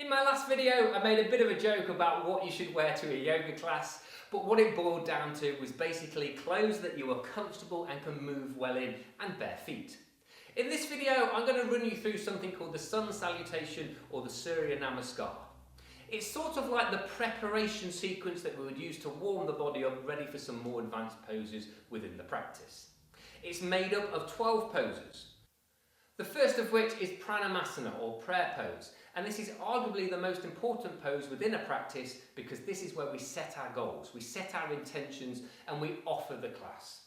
In my last video, I made a bit of a joke about what you should wear to a yoga class, but what it boiled down to was basically clothes that you are comfortable and can move well in, and bare feet. In this video, I'm going to run you through something called the Sun Salutation or the Surya Namaskar. It's sort of like the preparation sequence that we would use to warm the body up ready for some more advanced poses within the practice. It's made up of 12 poses. The first of which is Pranamasana or prayer pose, and this is arguably the most important pose within a practice because this is where we set our goals, we set our intentions and we offer the class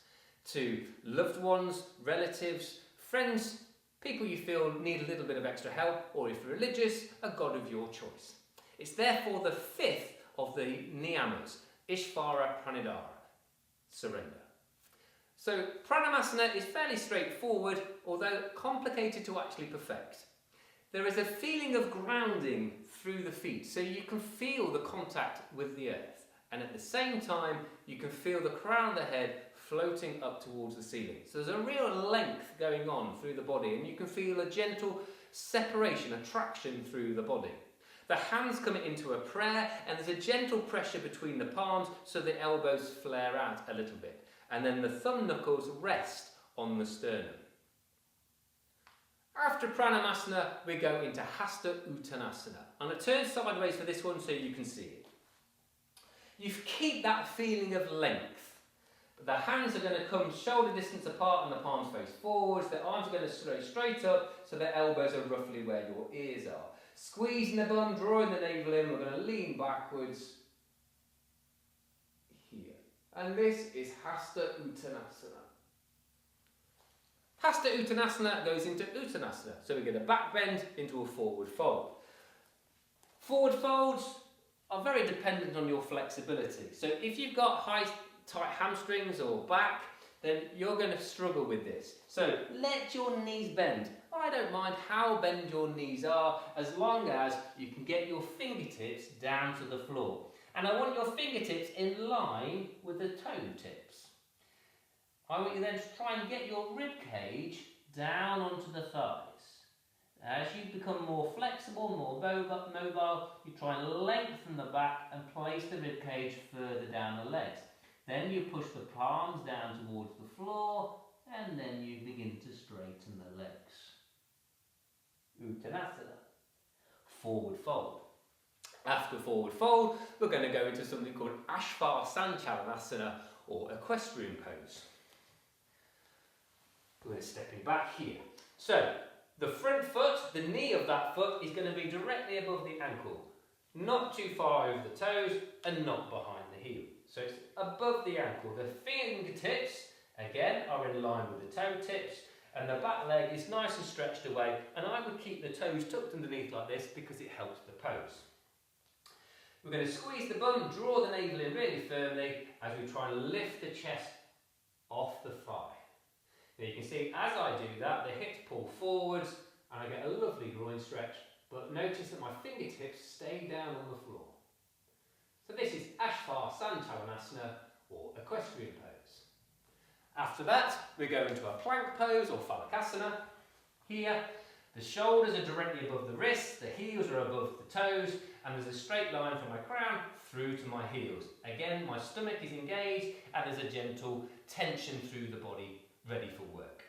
to loved ones, relatives, friends, people you feel need a little bit of extra help, or if you're religious, a god of your choice. It's therefore the fifth of the niyamas, Ishvara Pranidhara, surrender. So Pranamasana is fairly straightforward, although complicated to actually perfect. There is a feeling of grounding through the feet, so you can feel the contact with the earth, and at the same time you can feel the crown of the head floating up towards the ceiling. So there's a real length going on through the body, and you can feel a gentle separation, attraction through the body. The hands come into a prayer, and there's a gentle pressure between the palms so the elbows flare out a little bit. And then the thumb knuckles rest on the sternum. After Pranamasana, we go into Hasta Uttanasana. I'm going to turn sideways for this one so you can see it. You keep that feeling of length. The hands are going to come shoulder distance apart and the palms face forwards. The arms are going to stay straight up so the elbows are roughly where your ears are. Squeezing the bum, drawing the navel in, we're going to lean backwards. And this is Hasta Uttanasana. Hasta Uttanasana goes into Uttanasana. So we get a back bend into a forward fold. Forward folds are very dependent on your flexibility. So if you've got high, tight hamstrings or back, then you're going to struggle with this. So let your knees bend. I don't mind how bent your knees are, as long as you can get your fingertips down to the floor. And I want your fingertips in line with the toe tips. I want you then to try and get your rib cage down onto the thighs. As you become more flexible, more mobile, you try and lengthen the back and place the rib cage further down the legs. Then you push the palms down towards the floor, and then you begin to straighten the legs. Uttanasana. Forward fold. After forward fold, we're going to go into something called Ashvasanchalanasana or equestrian pose. We're stepping back here. So, the front foot, the knee of that foot is going to be directly above the ankle. Not too far over the toes and not behind the heel. So it's above the ankle. The fingertips, again, are in line with the toe tips. And the back leg is nice and stretched away. And I would keep the toes tucked underneath like this because it helps the pose. We're going to squeeze the bum, draw the navel in really firmly as we try and lift the chest off the thigh. Now you can see as I do that, the hips pull forwards and I get a lovely groin stretch, but notice that my fingertips stay down on the floor. So this is Ashvasanchalanasana or equestrian pose. After that, we go into a plank pose or Phalakasana. Here, the shoulders are directly above the wrists, the heels are above the toes, and there's a straight line from my crown through to my heels. Again, my stomach is engaged and there's a gentle tension through the body, ready for work.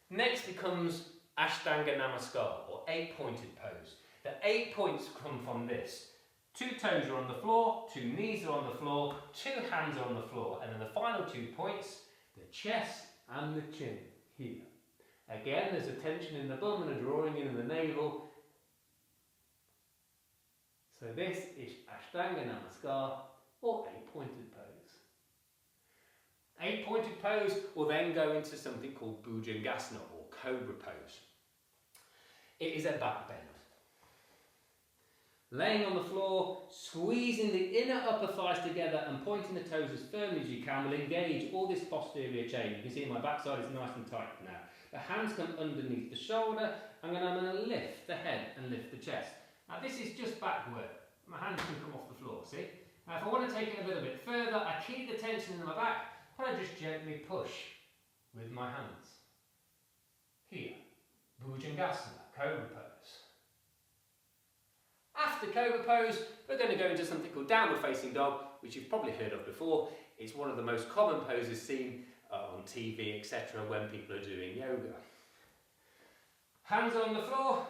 Next becomes Ashtanga Namaskar, or 8-pointed pose. The 8 points come from this. 2 toes are on the floor, 2 knees are on the floor, 2 hands are on the floor, and then the final 2 points, the chest and the chin, here. Again, there's a tension in the bum and a drawing in the navel. So this is Ashtanga Namaskar or 8-pointed pose. 8-pointed pose will then go into something called Bhujangasana or cobra pose. It is a back bend. Laying on the floor, squeezing the inner upper thighs together and pointing the toes as firmly as you can will engage all this posterior chain. You can see my backside is nice and tight now. The hands come underneath the shoulder and then I'm going to lift the head and lift the chest. Now this is just back work. My hands can come off the floor, see? Now if I want to take it a little bit further, I keep the tension in my back, but I just gently push with my hands. Here, Bhujangasana, cobra pose. After cobra pose, we're going to go into something called downward facing dog, which you've probably heard of before. It's one of the most common poses seen on TV, etc. when people are doing yoga. Hands on the floor,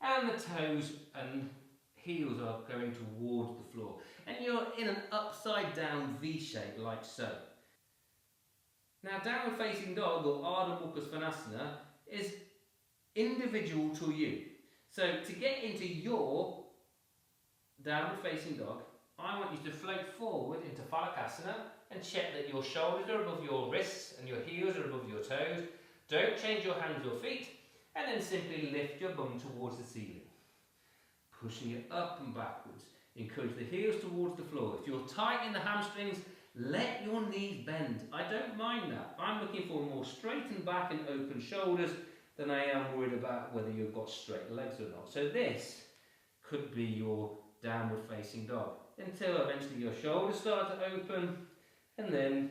and the toes and heels are going towards the floor. And you're in an upside down V shape like so. Now downward facing dog or Ardha Mukha Svanasana is individual to you. So to get into your downward facing dog, I want you to float forward into Phalakasana and check that your shoulders are above your wrists and your heels are above your toes. Don't change your hands or feet, and then simply lift your bum towards the ceiling. Pushing it up and backwards. Encourage the heels towards the floor. If you're tight in the hamstrings, let your knees bend. I don't mind that. I'm looking for more straightened back and open shoulders than I am worried about whether you've got straight legs or not. So this could be your downward facing dog until eventually your shoulders start to open, and then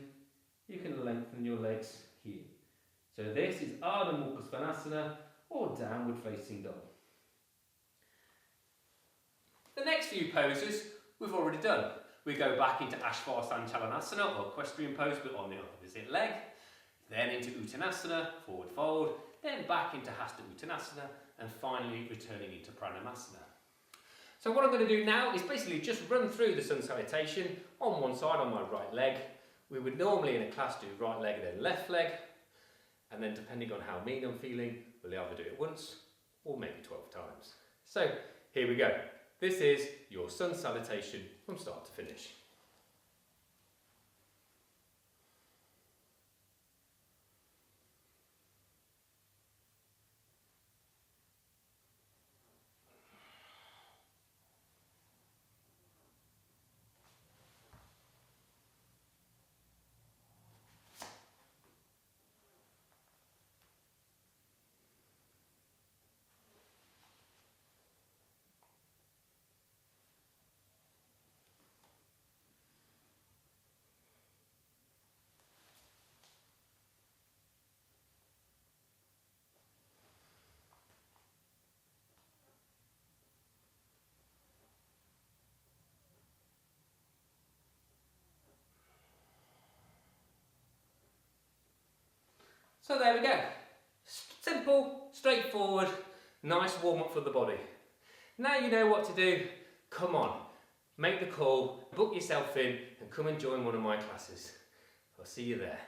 you can lengthen your legs here. So this is Ardha Mukha Svanasana or downward facing dog. The next few poses we've already done. We go back into Ashwasana Chalanasana or equestrian pose but on the opposite leg, then into Uttanasana, forward fold, then back into Hasta Uttanasana, and finally returning into Pranamasana. So what I'm going to do now is basically just run through the Sun Salutation on one side on my right leg. We would normally in a class do right leg and then left leg, and then depending on how mean I'm feeling, we'll either do it once or maybe 12 times. So here we go. This is your Sun Salutation from start to finish. So there we go. Simple, straightforward, nice warm up for the body. Now you know what to do. Come on, make the call, book yourself in and come and join one of my classes. I'll see you there.